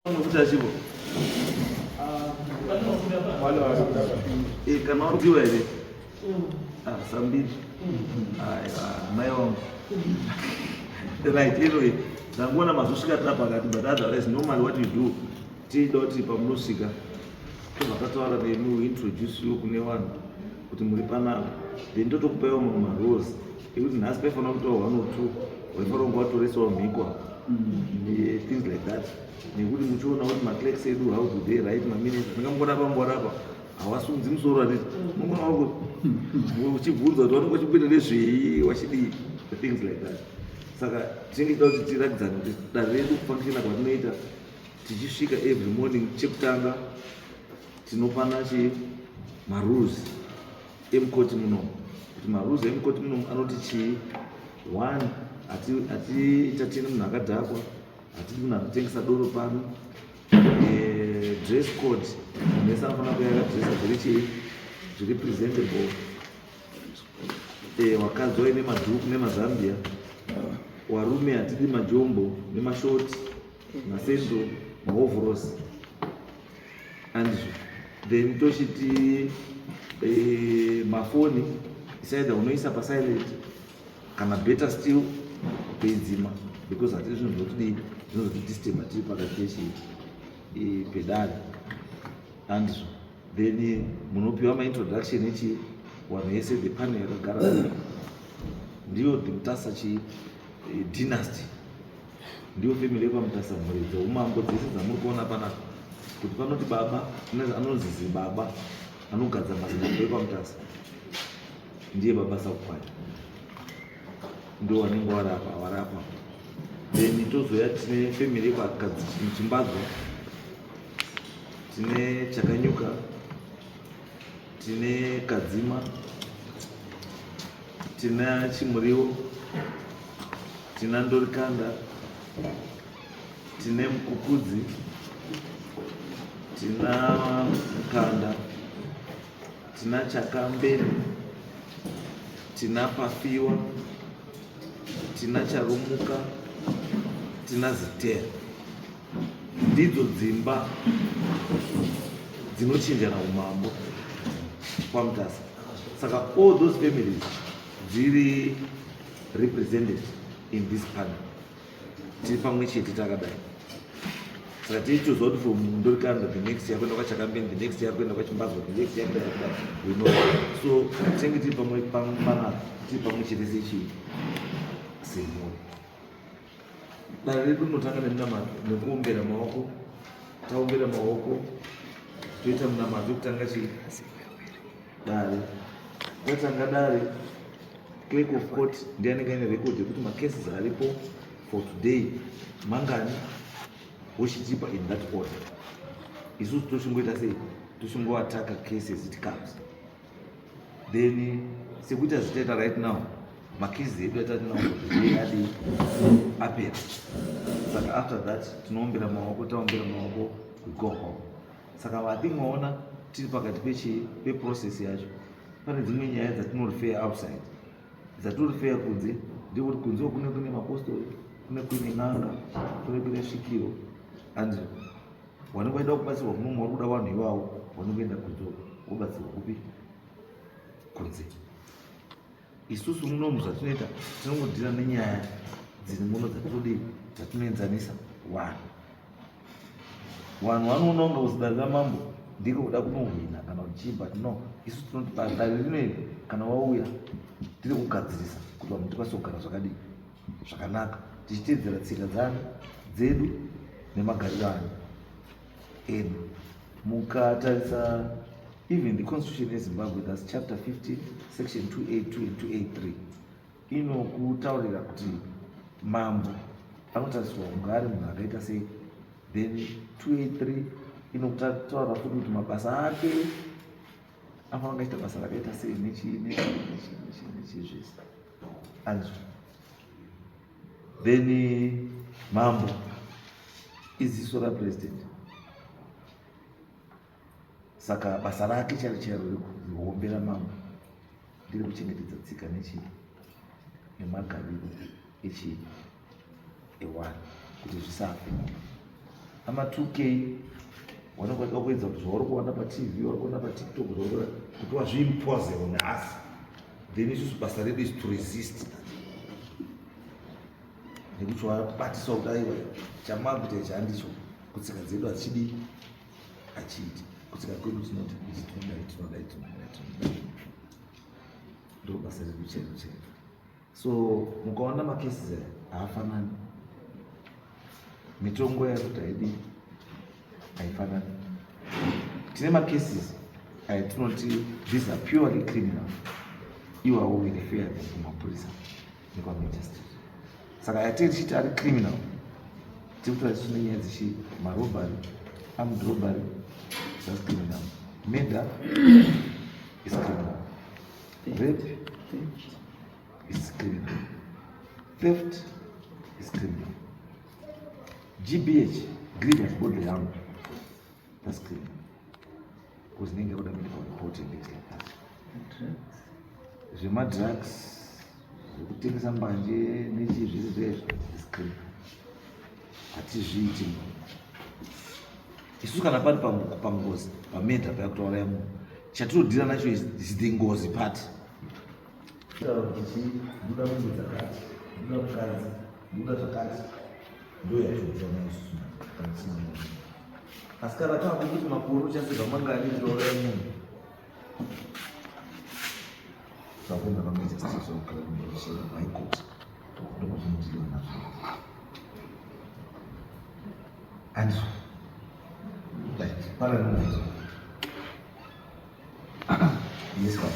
Chivo. Kana warudziwa here sambiri mai wangu right. Anyway, ndangona mazosvika tapakati, but otherwise normally what you do tiida kuti pamunosvika tobva nemu introduce you kune vanhu kuti muri panapa, then totokupaiwa mamwe marules ekuti nhasi paifanira kutaura 1 or 2 waifanira kunge watoresawo mhikwa things like that, nekuti muchiona kuti maclerks edu how do they write maminutes. Ndingamngona pamborapa hawasungudzi musoro atiti mungona wako uchibvunza kuti wanenge uchipinda nezvei wachidii, things like that. Saka tinenge tida kuti tiratidzane kuti dare redu kufunctiona kwatinoita tichisvika every morning, chekutanga tinopana marules emukoti munomu, kuti marules emukoti munomu anoti chii. 1, hatiitatini munhu akadhakwa, hatiti munhu anotengesa doro pano. Dress code, munhu wese anofanira kuva yakadresa zviri presentable. Wakadzi waine madhuku nemazambia, warume hatidi majombo nemashoti, masendo, maoveros andizvo. Then tochiti mafoni isaida unoisa pasilent, kana better still peidzima, because hatidi zvinhu zvotidii zvinozotidisturba tiri pakati pedare andizvo. Then munopiwa maintroduction echi wanhu yese the panel yakagara ndiyo ndimutasa dynasty, ndiyo family yepamutasa mhuri dzeumambo dzese dzamuri kuona panapa, kuti panoti baba anonzi Zimbabwe anogadza mazimambo epamutasa, ndiye baba Sakukwata, ndio wanenge warapa. Then tozoya tine family yekwakadzi Chimbadzwa, tine Chakanyuka, tine Kadzima, tina Chimuriwo, tina Ndorikanda, tine Mukukudzi, tina Mukanda, tina Chakambeni, tina Pafiwa, tina Charumuka, tina Zitera. Ndidzo dzimba dzinochinjana umambo pamutasa. Saka all those families dziri represented in this panel, tiri pamwe chete takadai. Saka tichizowa kuti from Ndorikanda the next year kuenda kwaChakambeni, the next year kuenda kwaChimbadzwa, the next year kuenda we know. So tinenge tiri pamwe panapa, tiri pamwe chete semhuri. Dare redu rinotanga nemunamato nekuombera maoko. Taombera maoko toita munamato wekutanga dare. Tatanga dare, clerk of court ndiye anenge aine record yekuti macases aripo for today mangani, wochitipa in that order. Isusu tochimboita sei, tochimboataka cases it comes. Then sekuti azvitaita right now, macases edu atatinao adi apera. Saka after that tinoombera maoko, taombera maoko we go home. Saka vati mwaona tiri pakati peprocess yacho, pane dzimwe nyaya dzatinorefer outside, dzatinorefer kunze, ndikuti kunze kune mapostori, kune n'anga, kune svikiro, and wanenge waida kubatsirwa munomu vari kuda vanhu ivavo, wanenge enda kunze wobatsirwa kupi kunze. Isusu munomu zvatinoita tinongodhira nenyaya dziri muno dzatinoenzanisa vanhu vanoona kunge kuzidarira mambo ndiko kuda kunohwina kana kuchii, but no, isusu tinoti padare rineri kana wauya tiri kugadzirisa kuti vanhu tikwanise kugara zvakanaka, tichiteedzera tsika dzedu nemagariro anhu edu. Mukatarisa even the constitution yeZimbabwe, that's chapter 15 section 282 and 283, inokutaurira kuti mambo anotarisirwa kunge ari munhu akaita sei. Then 283 inokutaura futi kuti mabasa ake anofanira kunge achiita basa rakaita sei nechizvese anzvo. Then mambo iziso rapresident, saka basa rake charo rekuombera mambo ndiri kuchengetedza tsika nemagariro ewanhu kuti zvisafe. ama 2K wanokwanisa kuedza kuti zvauri kuona paTV uri kuona paTikTok kuti wazviimpossible neasi, then isusu basa redu is to resist, nekuti wabatisa kuti aiwa chamakuita ichi handicho, kutsika dzedu hachidi achiiti, kutsika kwedu tinoti ichi tinodai, ndo basa redu chero. So mukaona makesi haafanani, mitongo yakuti haidi haifanani. Tine macases tinoti these are purely criminal, iwawo will fear kumapurisa nekwaMajor. Saka yatiri chiti ari criminal, tikutora tisine nyaya dzichi marobhari, armed robbery, that's criminal. Murder is criminal. Rape is criminal. Theft is criminal. GBH, grievous bodily harm, that's criminal. Because ninge oda medical report and things like that. Zvema drugs, zvekutengesa mbanje nechizviri is criminal. Hatizviiti. Isusu kana pari pangozi, pamedha paya kutauraya munhu, chatinodhira nacho is the ngozi part. Buda munhu dzakati, buda mukadzi, buda zvakati, ndo yatinoona isusu kana tisina munhu. Asi kana tava kuti makuru uchasibva mangani kutauraya munhu, tavakuenda paMajor okugara kumbosera High Court, ndokwazvinodhiriwa nazvo. And like parallel. Yes, what?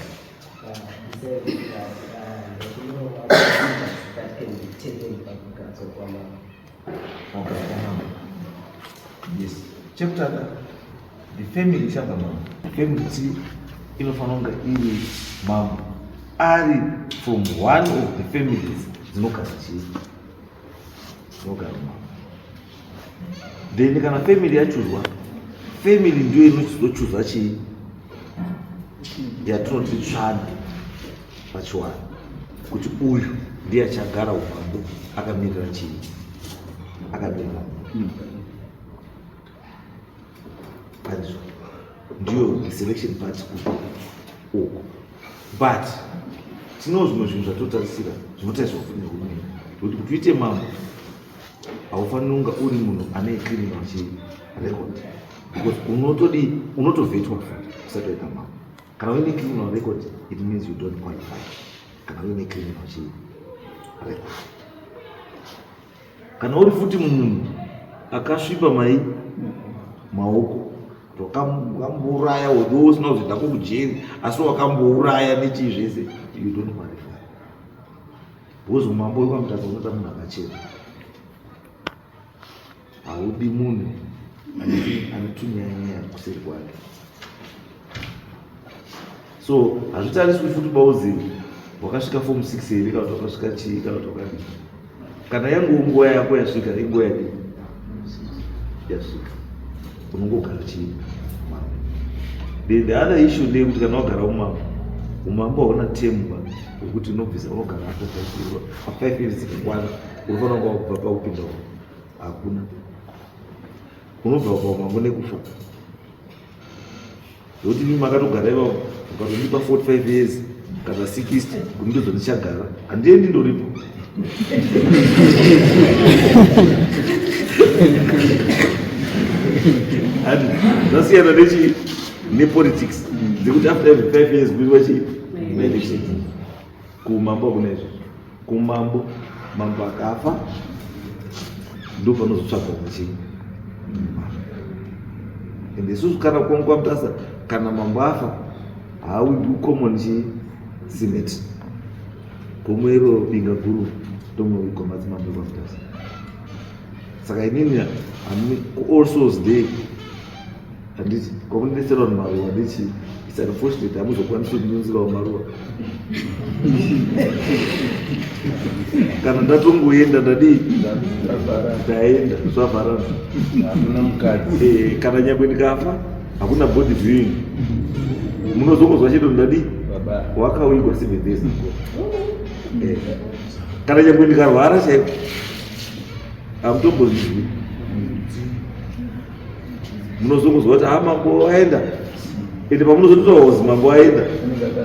He said that you know that can be taken by because of one. Okay. Yes. Chapter the family chapter mom. Family see inofanonga ili mom ari from one of the families dzinokasichi dzinogara mom. Then kana family yachuzwa, family ndiyo inochizochuza chii yatinoti tsvana pachiwana kuti uyu ndiye achagara umambo akamirira chii, akamirira panzvo ndiyo selection party uko. But tino zvimwe zvinhu zvatotarisira zvinotariswa kufanira hurumende kuti kuti uite mambo haufaniri kunga uri munhu ane criminal record, because unotovhetwa usati waita mambo. Kana uine criminal record, it means you don't qualify. Kana uine criminal record, kana uri futi munhu akasvipa maoko, wakambouraya, although usina kuzoenda kujeri asi wakambouraya nechii zvese, you don't qualify. Because umambo wekwamutasa unoda munhu akachena, haudi munhu anotunyanya kuseri kwake. So hazvitariswi futi bauzi wakasvika form 6 here kana wakasvika chii kana wakadii. Kana yangu nguva yako yasvika, inguva yake yasvika, unongogara chii mambo. The other issue ndeyekuti kana wagara umambo hauna temba wekuti unobvisa unogara after 5 years zikakwana unofanira kunga wakubva paupinda uko, hakuna. Unobva paumambo nekufa. Ndokuti mimi makatogara ipapo ukatondipa 45 years kana 60 kuti ndizo ndichagara, handiendi ndoripo. And zvasiyana nepolitics dzekuti after every 5 years kuitwa chii election. Kumambo hakuna izvo. Kumambo mambo akafa ndo panozotsvagwa chii. Ende isusu kana kwamutasa kana mambo afa haundi ucommon simeti komwero binga guru ndomuiko madzimambo ekwamutasa. Saka inini All Souls Day handiti kwamunodetserwa maruva ndichi it's unfortunate hamuzokwanisa kundinzirawo maruva. Kana ndatongoenda ndadii ndaenda zvavharana, hakuna mukadzi. Kana nyangwe ndikafa hakuna body viewing, munozongozwa chedo ndadii wakawigwa 7 days. Kana nyangwe ndikarwara chaiko hamutombozvizwi. munozongozwa kuti mambo aenda ende pamunozototaura kuzi mambo aenda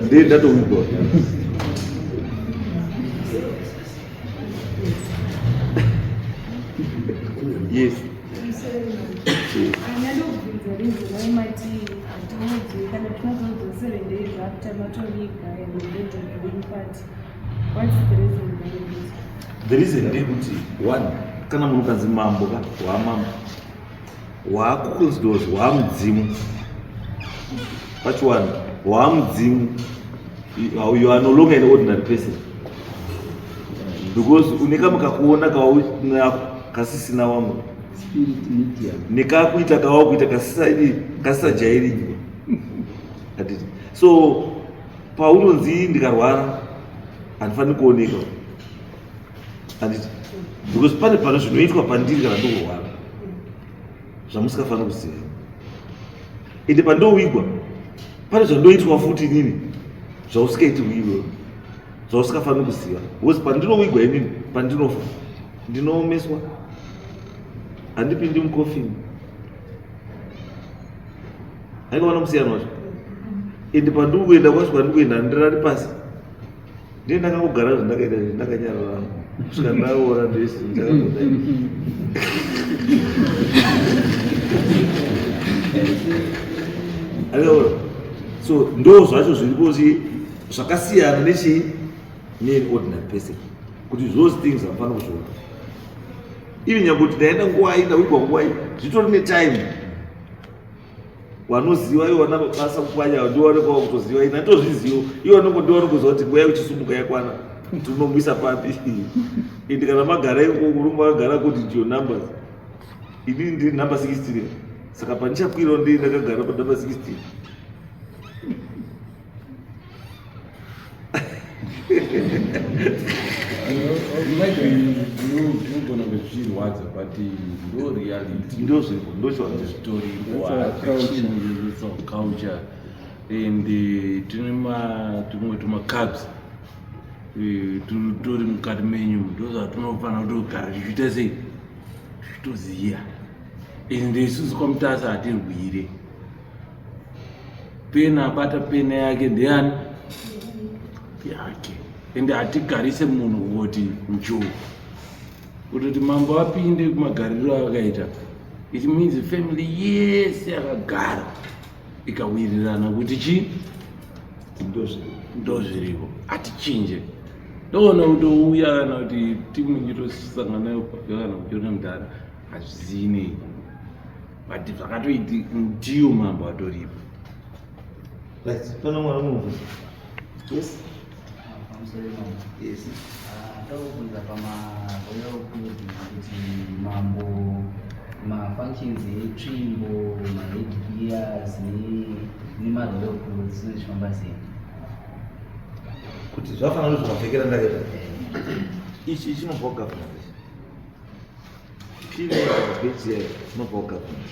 ndiye ndatoigwa. Yes. The reason ndekuti one kana munhu kanzi mambo wamambo wakukunzidwa kuti wamudzimu pachiwana wamudzimu, you are no longer an ordinary person because unekamukakuona kasisina wamwe nekakuita kawakuita kasisajairiki. So paunonzi ndikarwara handifani kuoneka handiti because pane pano zvinoitwa pandiri kana ndokurwara zvamusingafani kuziva, ende pandowigwa pane zvandoitwa futi inini zvausingaiti kuiwe zvausingafani kuziva, because pandinowigwa inini pandinofa ndinoomeswa handipindi mukofini haikaona musiyano wacho, ende pandikuenda kwacho kwandikuenda ndirari pasi ndiye ndakangogara zvandakaita ndakanyararama kusvika ndaora ndesi ndakaoda. So ndo zvacho zviripo zvakasiyana nechi nean ordinary person, kuti those things hapana kuzviona. Ivi nyangoti ndaenda nguwai ndawigwa nguwai zvitori netime wanoziva iwo wana basa kupwanya ndiwaonekwawo kutoziva ina tozvizivo iwo wanongondiwa nokuziva kuti nguva yekuchisumuka yakwana tinomwisa papi ende kana magara ikoko unomagara kuti ndiyo numbers inini ndiri number 16 saka pandichakwirawo ndii ndakagara panumber 16. Unogona kuzvirwadza but ndo reality, ndo zviripo, ndo story culture and tumwe tumakabs tori mukati menyu ndo zvatinofana kutogara tichiita sei tichitoziya ende isusu kwamutasa hatirwire. Pena abata pena yake ndeani yake ende hatigarise munhu woti njoo kuti mambo apinde kumagariro akaita, it means family yese yakagara ikawirirana kuti chi ndo zviripo hatichinje. Ndoona kutouya kana kuti timu nyitosangana nayo kana kuchiona mudhara hazvizinei but zvakatoiti ndiyo mambo atoripo. Pana mwana munhu. Yes. Yes. Ndakubvunza pamaroyal kuti mambo mafunctions etsvimbo maheadgears nemaroyal clothes zvinofamba sei kuti zvafanana nezvakapfekera ndakaita ichi chinobva kugovernment, pili yakabheti inobva kugovernment,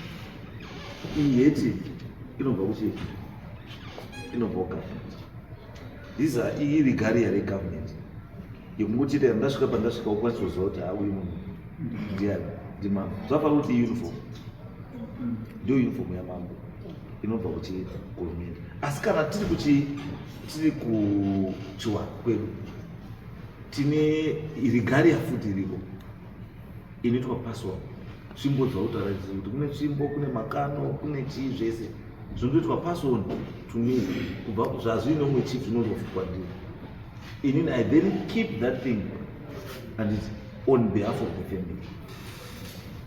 iyi heti inobva kuchi inobva kugovernment. These are irregalia regovernment yokungochita ndasvika pandasvika ukwanisa kuziva kuti auyi munhu ndiani ndimambo. Zvafanira kuti uniform ndio uniform yamambo inobva kuchihurumende, asi kana tiri kuchiwa kwedu tine irregalia futi iripo inoitwa paswa tsvimbo dzautaratidza kuti kune tsvimbo kune makano kune chii zvese zvinoitwa person to me kubva zvazviine umwe chief zvinozofukwa ndiri inini I then keep that thing and it's on behalf of the family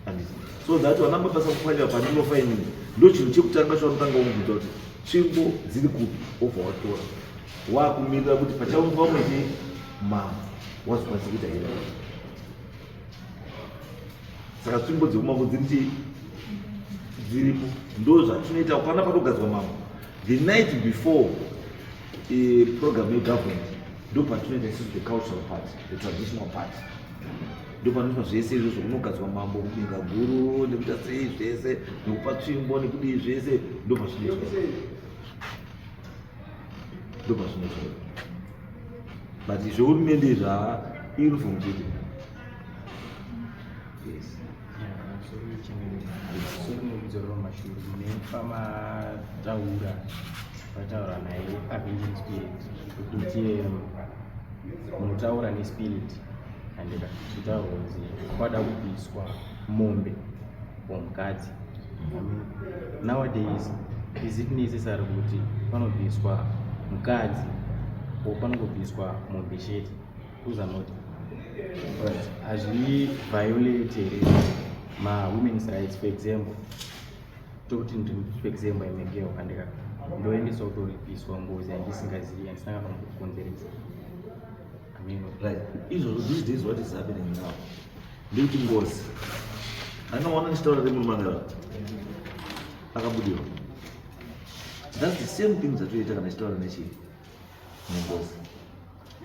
and so that vanamba basa kupfanya pandinofa inini ndo chinhu chekutanga chaunotanga umubvunza kuti tsvimbo dziri kupi obva watora wakumirira kuti pachaumva umwe mambo wazokwanisa kuita ira. Saka tsvimbo dzekumambo dziripo ndo zvatinoita pana patogadzwa mambo the night before program yegovernment ndo patinoita isusu the cultural part the traditional part ndo panoitwa zvese izvozvo kunogadzwa mambo kubinga guru nekuita sei zvese nekupa tsvimbo nekudii zvese ndo pazvinoitwa but zvehurumende zvauniform chete. Yes. kumashure pamataura pataura naye avenging spirit kuti munotaura nespirit handika kutaura kuti kwada kubviswa mombe womukadzi. Nowadays is it necessary kuti panobviswa mukadzi or panongobviswa mombe chete? Those are not. But as we violated women's rights, for example, talking to, for example, I'm a girl and do any sort of peace one goes and this and snap on conference. I mean, like, these days, what is happening now? Linking goes. I know one story the Mumanga. Akabudio. That's the same things that we take story in Ngozi.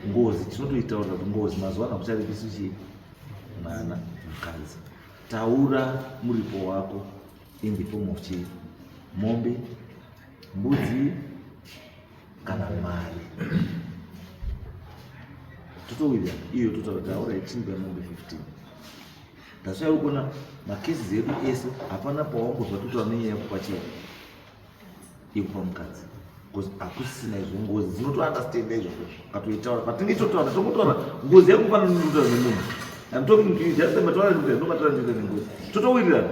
Ngozi, chinotoitaura kuti ngozi mazuva ano akuchari pisuchi mwana mukadzi. Taura muripo wako in the form of chi mombe, mbudzi kana mari. Totowira iyo totaura ichimbe mombe 15. That's why ukona makesi edu ese hapana pawambozwa totaura nenyaya kupachira ikupa mukadzi. Because akusisina izvo ngozi dzinotounderstanda izvozvo katoitaura patinge totaura tomotaura ngozi yakufana notaura nemunhu. I'm talking to you just mataura ndotaura ndomataura nengozi totowirirana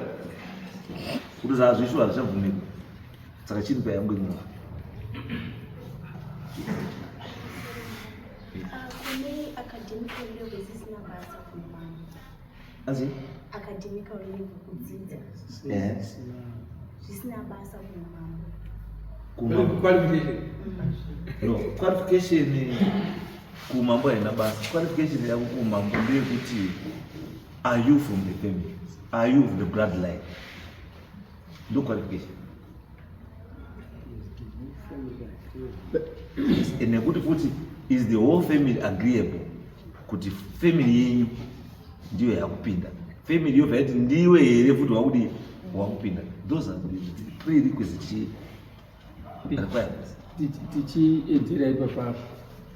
kuti zvazvishu hazvichabvumirwi. Saka chini payangu imwe kune academical level zisina basa kumama azi academical level kudzidza zvisina basa kumama no qualification kumambo haina basa. Qualification yako kumambo ndeyekuti are you from the family, are you from the bloodline, no qualification. Nekuti futi is the whole family agreeable kuti family yenyu ndiyo yakupinda, family yobva yati ndiwe here futi wakudi wakupinda. Those are the prerequisites requirements. tichiedzera ipapapo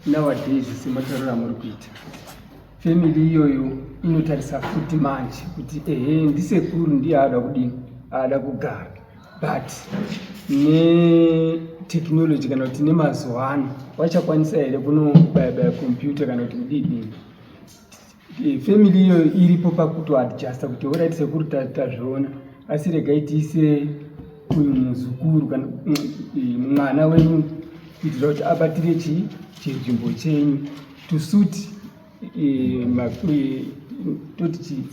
nowadays sematauriro amuri kuita family iyoyo inotarisa futi manje kuti ndisekuru ndiye aada kudini, aada kugara. But netechnology kana kuti nemazuva ano vachakwanisa here kunobaya computer kana kuti kudini. Family iyoyo iripo pakutoadjusta kuti alright sekuru tazviona asi regai tiise uyu muzukuru kana mwana wenyu kuitira kuti abatire chinzvimbo chenyu to suit toti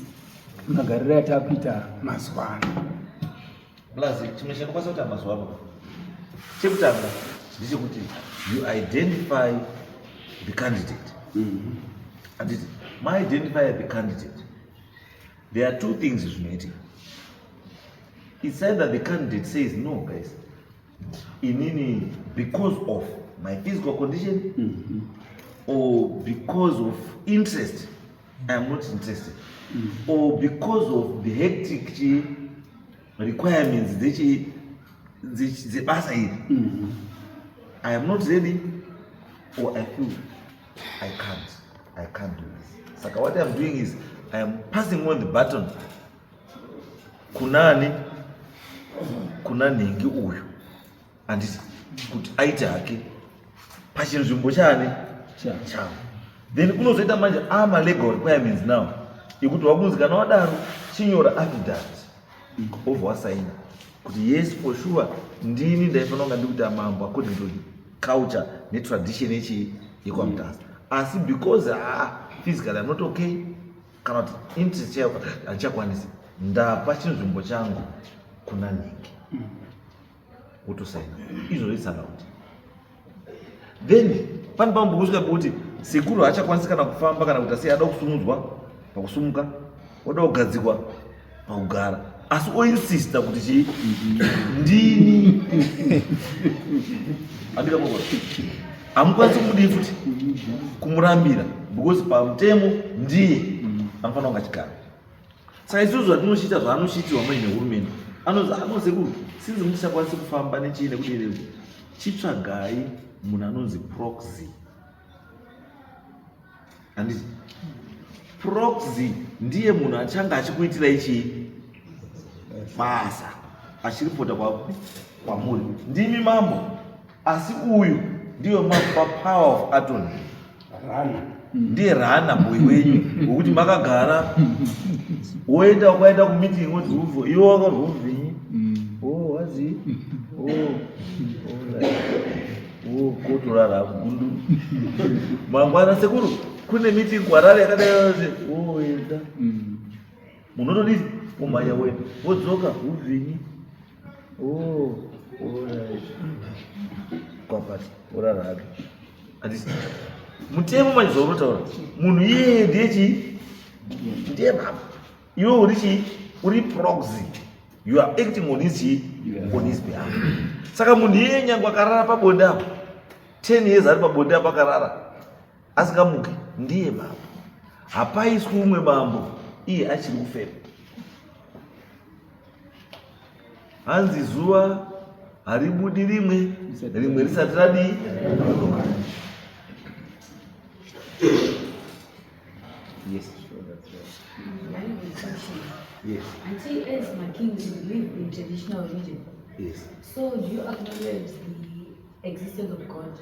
magariro atakuita mazuva ano. Plus chimwe chinokwanisa kuti mazuva ano chekutanga ndechekuti you identify the candidate. And my identify the candidate, there are two things zvinoitika. It's either the candidate says, no guys, inini because of my physical condition or because of interest, I am not interested, or because of the hectic requirements zebasa iri, I am not ready, or I feel I can't do this. Saka what I am doing is I am passing on the baton kuna nengi uyu anditi kuti aite hake pachinzvimbo chani chavo. Then kunozoita manje legal requirements now ekuti wakunzi kana wadaro chinyora affidavit obva wasaina kuti yes for sure ndini ndaifanira kunga ndikuita mambo according to the culture netradition yekwamutasa. Asi because physically I'm not okay kana kuti interest yako handichakwanisi ndapa chinzvimbo changu kuna nengi utosaina izvo zvisaka kuti then pane pambo kusvika kuti sekuru haachakwanisi kana kufamba kana kuti sei ada kusumudzwa pakusumuka, oda kugadzikwa pakugara, asi oinsista kuti chii ndini andika moko hamukwanisi kumudii futi kumurambira because pamutemo ndiye anofanira kunga chigara. Saka izvozvo zvatinoshita zvaanoshitirwa mai nehurumende anosekuru sinzi muchakwanisi kufamba nechii nekudii chitsvagai munhu anonzi proxy. Handiti proxy ndiye munhu achanga achikuitira ichi basa achiripota kwamuri ndimi mambo, asi uyu ndiyo mambo power of attorney. Ndiye rana boy wenyu wokuti makagara woenda ukaenda kumeeting woti uvo iwo wakarwovhenyi wazi kotorara gundu mangwana sekuru kune meeting kwarara yakadai woenda munotodii umhanya wenu wodzoka uvhenyi kwapati orara hake handisi mutemo machizoro unotaura munhu iyeye ndiye baba, iwe uri proxy, you are acting on his behalf. Saka munhu iyeye nyange akarara pabonde apo 10 years ari pabonde apo akarara asikamuke, ndiye baba. Hapaiswi umwe mambo iye achiri kufema. Hanzi zuva haribudi rimwe risati radii. Yes, sure, that's right. Yes. Until as my kings live in traditional religion. Yes. So do you acknowledge the existence of God?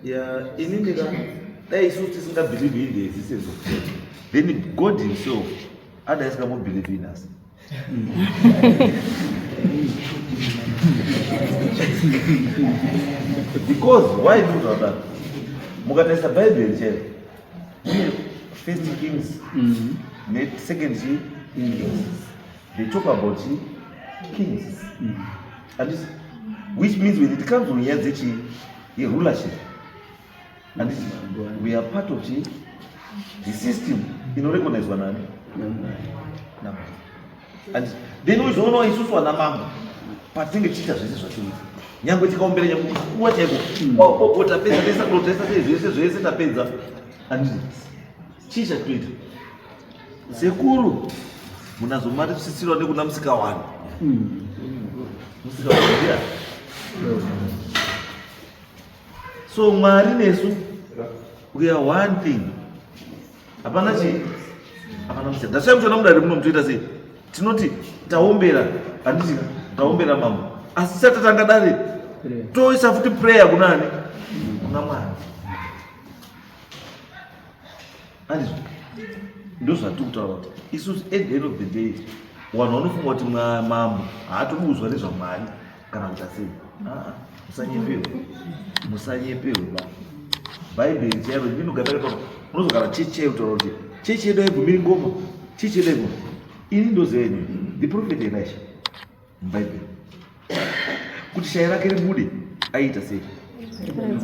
Yeah, in India, there is something that believe in the existence of God. Then God himself, others cannot believe in us. Because why do that? Mukatesa Bible chero. First Kings, second Kings. They talk about kings. And this, which means when it comes to the rulership, and this, we are part of the system. You know, recognize one another. And they know it's all isusu wanamambo. Patinge chita zvese zvachini. Nyangwe tikaombera nyangwe kuwa chaiko. Tapedza zvese tapedza. And chicha tuita. Sekuru munazomari kusisirwa nekuna musikawani. Musikawani. So Mwari nesu, we are one thing. Hapana musika. That's why mchona mudari muno mtoita sei. Tinoti taombera, handiti taombera mambo. Asi chatatanga dare toisa futi prayer kunani? Kuna Mwari. Handiti ndo zvatikutaura kuti isusu at the end of the day vanhu vanofunga kuti mambo haatobuzwa nezvaMwari kana kuita sei. Musanyeperwa. Bhaibheri chairo ndinogataka unozogara chechi chairo kutaura kuti chechi yedu haibvumiri ngoma, chechi yedu haibvumiri. Ini ndozenyu the prophet Elisha mubhaibheri kuti shaya rake ribude aiita sei?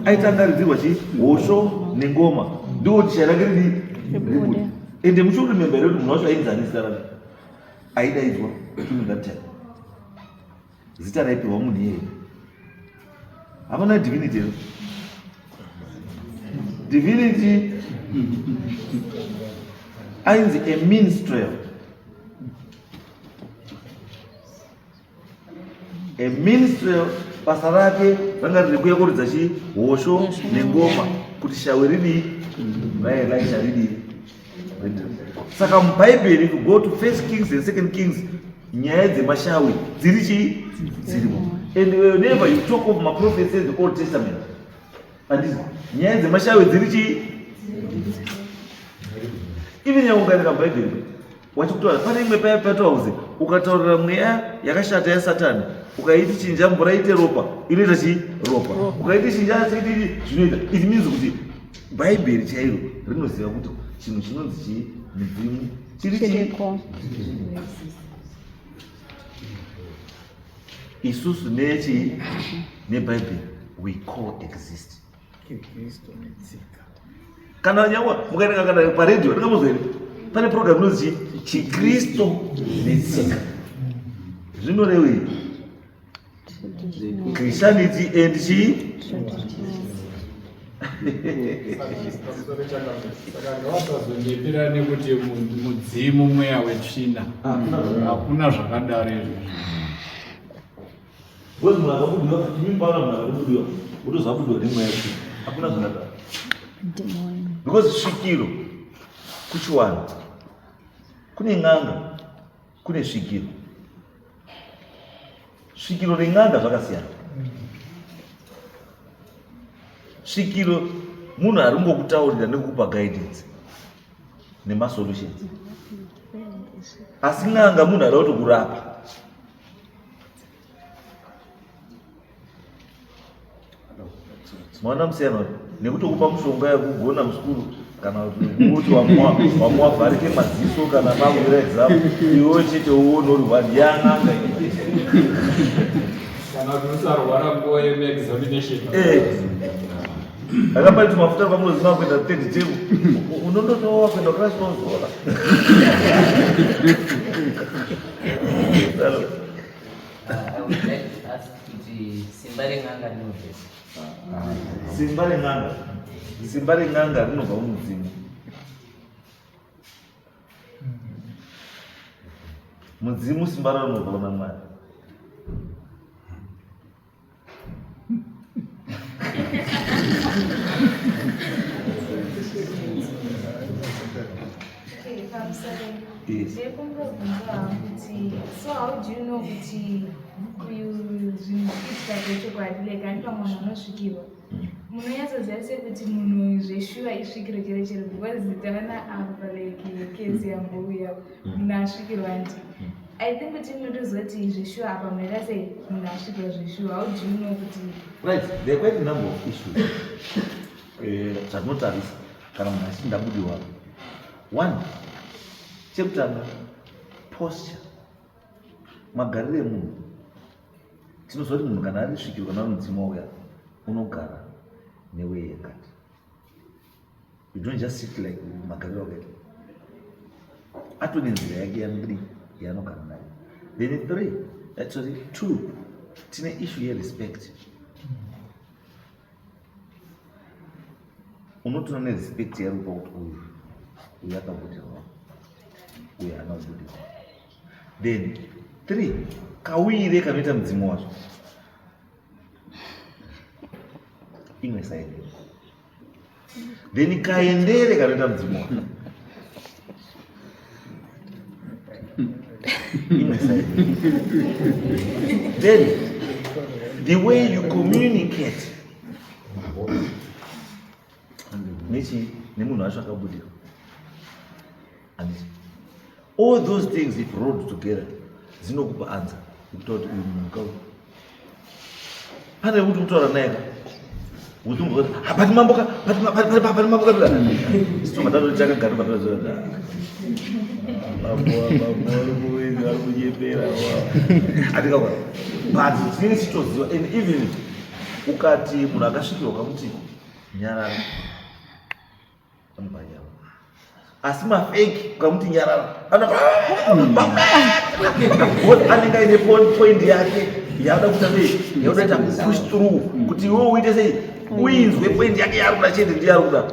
Aitangaridzirwa hosho nengoma ndoti shaya rake ribude. Ende muchiremember kuti munhu wacho ainzanisa rake aidaidzwa during that time. Zita raipiwa munhu iyeye. Havana divinity. Divinity ainzi a minstrel. A minstrel basa rake ranga riri kuya kuridza hosho nengoma kuti shawe ridii raelisha ridii. Saka mubhaibheri if you go to 1 Kings and 2 Kings nyaya dzemashawi dzirimo. And whenever you talk of my prophets in the Old Testament, and nyaya dzemashawi even yaunganika mubhaibheri wachikutaura pane imwe paya patauze ukataurira mweya yakashata yaSatani ukaiti chinja mvura ite ropa inoita ropa, ukaiti chinja seiti zvinoita. It means kuti bhaibheri chairo rinoziva kuti chinhu chinonzi midzimu chiriko. Isusu nebhaibheri we coexist. Kana nyangwa mukaenda kana paredio ndingamuzwa pane program inonzi Chikristo netsika. Zvinorevei? Christianity and Ndipira nekuti mudzimu mweya wetsvina hakuna zvakadaro izvo. Wewe mnakabudiwa mimba na mnakabudiwa utozabudiwa nemweya wetsvina. Hakuna zvakadaro. Because svikiro kuchiwana kune n'anga kune svikiro. Svikiro neng'anga zvakasiyana. Svikiro munhu ari ngokutaurira nekukupa guidance nemasolutions. Asi n'anga munhu ari kutokurapa. Mwana musiyana nekutokupa mushonga yekugona musikuru kana kuti wamwavharike madziso kana makuira exam iwe chete uone uri wadiyan'anga kana kuti usarwara nguva yemaexamination. Akapari mafuta pamunoziva kuenda third term unondotowa kuenda class nozora. I would like to ask kuti simba ren'anga rinobvesa. Simba ren'anga rinobva mumudzimu. Mudzimu simba raro rinobva kuna Mwari. Yes. So how do you know that you like munonyatsoziva sekuti munhu zveshuwa isvikiro chero chero because ndavana apa like kesi yambouya munhu asvikirwa ndi I think kuti munotozoti zveshuwa apa munoita sei munhu asvikirwa zveshuwa. How do you know kuti Right, there are quite a number of issues zvatinotarisa kana munhu achinda budiwa. One, chekutanga posture, magariro emunhu. Tinoziva kuti munhu kana ari svikiro kana ari mudzimu wauya unogara newe yakati. You don't just sit like magariro akati. Atone nzira yake yaanogara nayo. Then three, actually two, tine issue yerespect. Unotoona nerespect yarupa kuti uyu akabudirwa uyu haana kubudirwa. Then three, kawire kanoita mudzimu wazvo imwe side. Then kaendere kanoita mudzimu wazvo imwe side. Then the way you communicate nemunhu wacho akabudirwa. All those things if rolled together dzinokupa answer kutaura kuti uyu munhu kauyu pane kuti kutaura naye utumva kuti hapati mamboka pani mamboka sitomatano chakagara patazoa ari kunyepera atikakwa but tinenge tichitoziva. And even ukati munhu akasvikirwa kamuti nyarara anobhanyama, asi mafeki kamuti nyarara anenge aine point yake yaada kuita sei, yaada kuita push through kuti iwe uite sei uinzwe point yake yaari kuda chete ndi yaari kuda.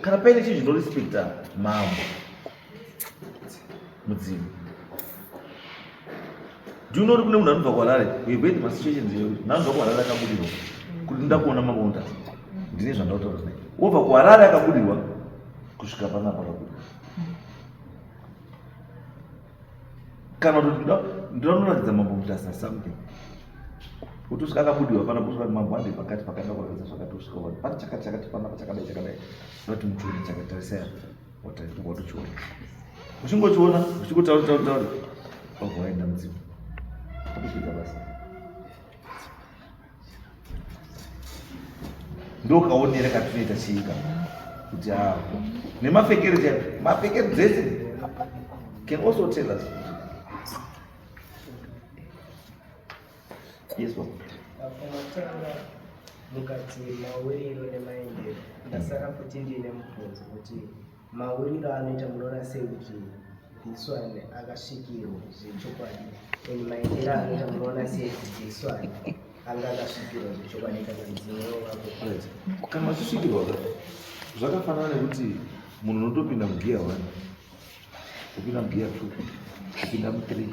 Kana paine chinhu zvinorespekta mambo mudzimu. Do you know kune munhu anobva kuHarare, we've had masituations here. Nanobva kuHarare akabudirwa kuti nda kuona makonda ndine zvandautaura naye. Wobva kuHarare akabudirwa kusvika panapa akabudirwa. Kana kuti ndinoratidza mambo kuti asina something kuti usvika akabudirwa pana kusvika kuti mambo ande pakati pakaenda kwakaita zvakati usvika kuti pane chakati panapa chakadai kuti muchiona chakatarisa watochiona uchingochiona uchingotaura wabva waenda mudzimu kupedza basa. Ndokaonera katinoita chika kuti nemapfekero dzese can also tell us. Yes, what? Mukati mawiriro nemaendero ndasara futi ndine mubvunzo kuti mawiriro anoita munoona sei kuti this one akasvikirwa zvechokwadi and maendero anoita munoona sei kuti this one anga akasvikirwa zvechokwadi kana mudzimu kana vachisvikirwa zvakafanana nekuti munhu unotopinda mugiya 1 kupinda mugiya 2 kupinda mu3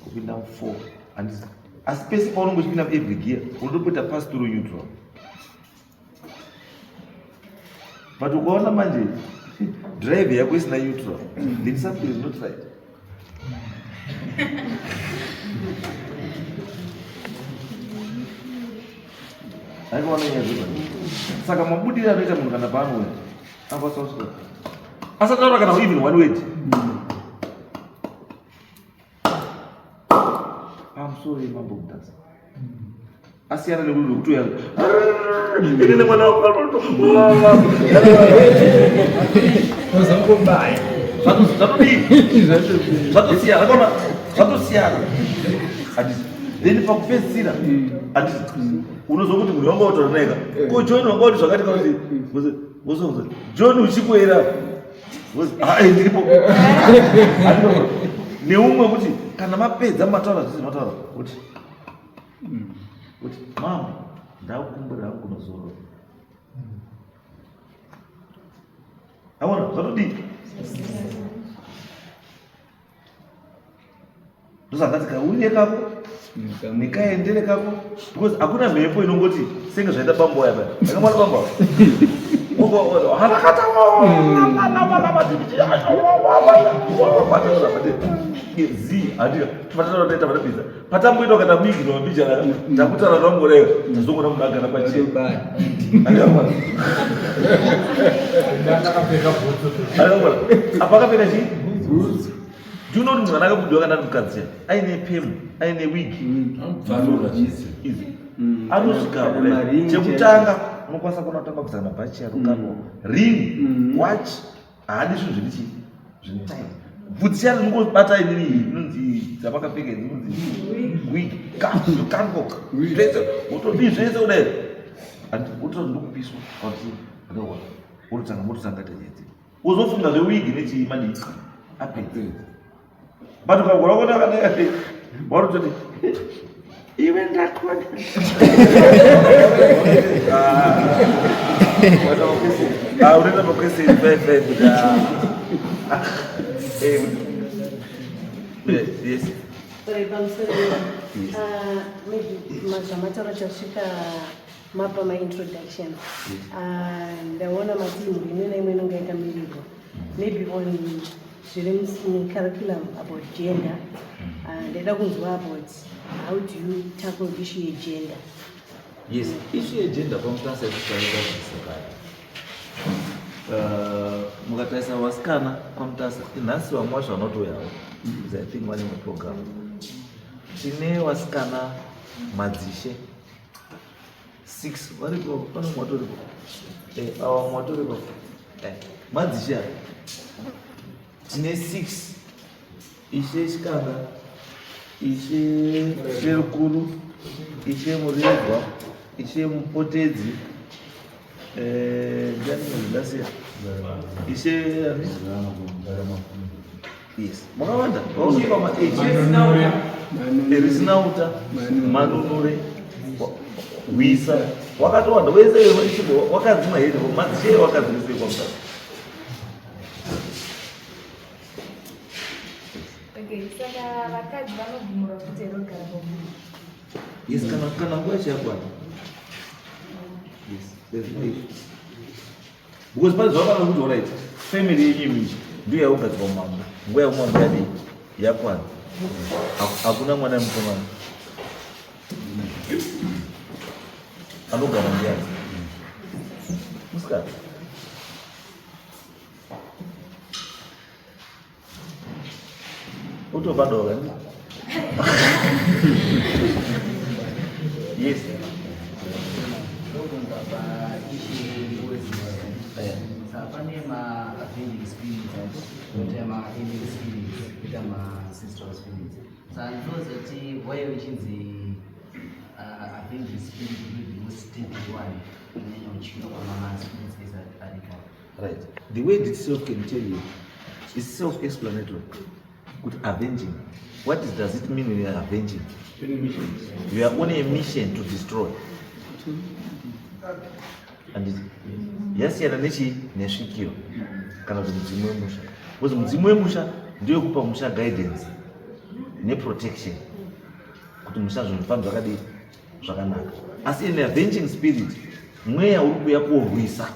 kupinda mu4 asi pese paunongochipinda muevery gear unotopota pass through neutral. But ukaona manje drive yako isina neutral then something is not right. Haikuona nyezo. Saka mabudira anoita munhu kana pano apa sosika. Asataura kana even one word. I'm sorry mambo mtasa. Asiyana nemuntu lokutoya. Ine mwana wako. Uzokumbaya. Zvatosiyana. Hadisi. Then pakupedzisira. Hadisi. Unozokuti munhu wanga utoroneka. Ko John wanga uti zvakati kuti wozoza. John uchikwera. Ndiripo. Neumwe kuti kana mapedza mataura zvisi mataura kuti mama ndakukumbira hangu kunozorora. Aona zvatodii? Ndosaka tikauye kako nikaendere kako because hakuna mhepo inongoti senge zvaita bambo aya paya. Akamwana bambo. Harakata patamboita kana migi nomabija takutara nomboreva tazongona munagara pachii apakapfeka chii ndinoti mwana akabudiwa kana mukadzi aine pemu aine wigi anosvika kule chekutanga unokwanisa kuona kutanga kuzana mabhachi yarokanwa ring watch haadi zvinhu zviri chii zvine time bvudzi charo ringobata inini inonzi dzapakapfeka inonzi wig kancock zvese utodii zvese kudai utoti ndikupiswa kuti ndowa urutanga mototanga tanyedzi uzofunga zvewigi nechii madii apedze but ukagora kuona kadai warutoti iwe ndakona unaenda makwesi pepe yes mazvamataura tasvika mapa maintroduction ndaona matimu imwe naimwe inonga yakamirirwa maybe on zviri mucurriculum about gender ndaida kunzwa about how do you tackle issue yegender. Yes, issue yegender pamutasa yekutarisa zvisekare mukatarisa vasikana pamutasa inhasi vamwe vacho vanotoyawo I think vane muprogram tine vasikana madzishe 6 varipo pane mwatoripo ava mwatoripo madzishe tine 6 ishe chikanga ishe sherukuru ishe murezwa ishe mupotedzi ndianingazidasiya ishe yes makawanda vausvika risinauta manunure wisa wakatowanda wese wakadzima hedi madzishe wakadzimisa kwamutasa. Saka vakadzi vanobvumira kuti rogara pamunhu. Yes, kana nguva ichakwana. Yes, there's no issue. Because pane zvavana kuti alright, family yenyu ndiyo yaugadzwa mumambo. Nguva yaumambo yadii yakwana. Hakuna mwana mukomana. Anogara ndiani. Musikana. Utobadora. Yes. Pane ma-avenging spirits, kuti ma-ending spirits, kuita ma-ancestral spirits. Saka ndinoza kuti why uchinzi avenging spirit will be stage 1 kunyanya uchifika kwama-spirits esarika. Right. The way the self can tell you is self-explanatory. Good avenging. What does it mean when you are avenging? You are on a mission to destroy. And yes, you are nechi neshikio. Kana kuti mudzimu wemusha. Because mudzimu wemusha ndiyo kupa musha guidance ne protection. Kuti musha zvinofamba zvakadii zvakanaka. Asi in avenging spirit mweya uri kuuya kurwisa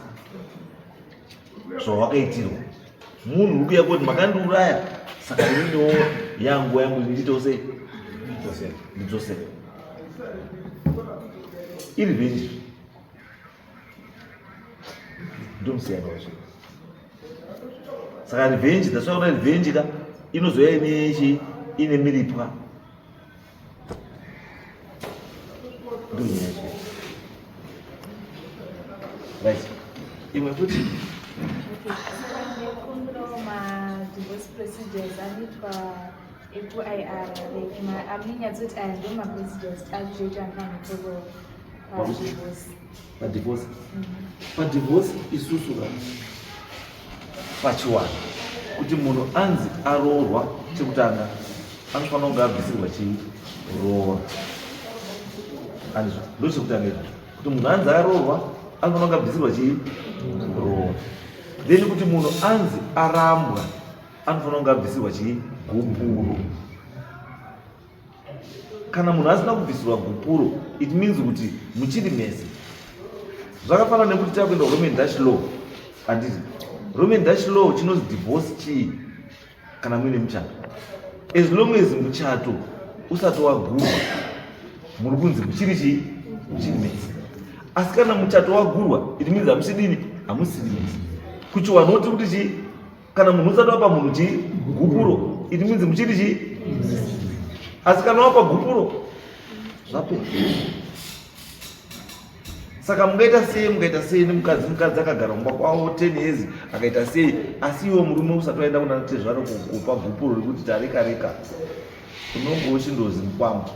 zvawakaitirwa. Munhu uri kuuya kuti makandiuraya saka iniwo yangu nditose ndidzose iri revenge ndomsiyana wacho. Saka revenge ndasvakuda revenge ka inozouya ine miripwa ndonyaya right. Imwe futi ndekumbirawo ma-divorce procedures anoitwa ekuIR, like aminyatsoti aya ndo ma-procedures akuzoita pamusoro padivorce. Padivorce isusu pachiwana kuti munhu anzi aroorwa chekutanga anofanira kunge abvisirwa chiroora. Andizvo ndo chekutanga izvo kuti munhu anzi aroorwa anofanira kunge abvisirwa chiroora. Then kuti munhu anzi arambwa anofanira kunge abvisirwa chigumburwa. Kana munhu asina kubvisirwa gupuro, it means kuti muchiri mese. Zvakafanana nekuti takuenda Roman Dutch law, handiti Roman Dutch law chinonzi divorce chii kana muine muchato. As long as muchato usati wagurwa muri kunzi muchiri chii, muchiri mese. Asi kana muchato wagurwa, it means hamuchidini, hamusiri mese. Kuchiwanoti kuti chii, kana munhu usati wapa munhu chii gupuro, it means muchiri chii. Asi kana wapa gupuro zvapera. Saka mungaita sei nemukadzi akagara mumba kwavo 10 years akaita sei, asi iwo murume usati waenda kuna tezvaro kupa gupuro rekuti tareka unonge uchindozi mukwambo.